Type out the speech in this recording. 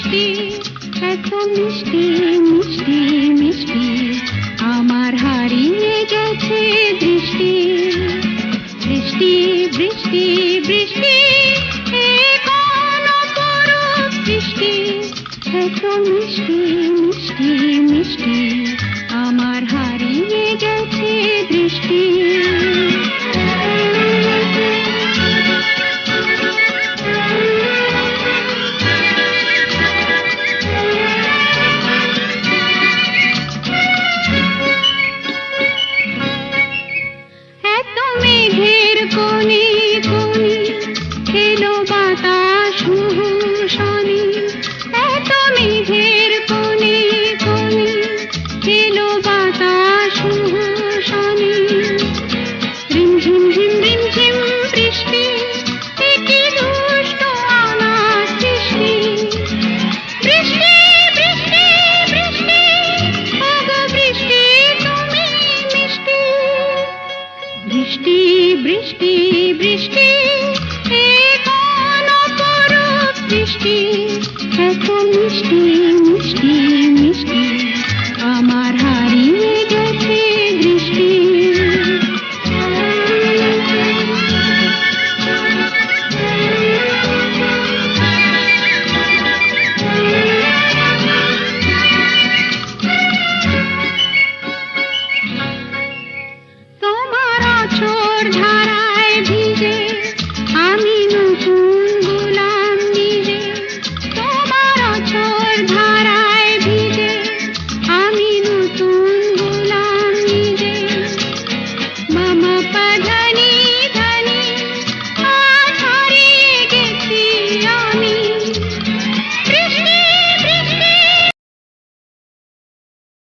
বৃষ্টি, এত মিষ্টি মিষ্টি মিষ্টি, আমার হারিয়ে গেছে দৃষ্টি। বৃষ্টি বৃষ্টি বৃষ্টি, এ কোন অপরূপ বৃষ্টি, এত মিষ্টি মিষ্টি মিষ্টি, আমার হারিয়ে গেছে দৃষ্টি। মেঘের কোণে কোণে এলো বাতাস মুহুর্ষণে, এত মেঘের কোণে কোণে এলো বাতাস মুহুর্ষণে। রিমঝিম ঝিম রিমঝিম বৃষ্টি, এ কি দুষ্ট আমার সৃষ্টি। বৃষ্টি বৃষ্টি বৃষ্টি, ওগো বৃষ্টি তুমি মিষ্টি। বৃষ্টি বৃষ্টি বৃষ্টি, এ কোন অপরূপ বৃষ্টি, এত মিষ্টি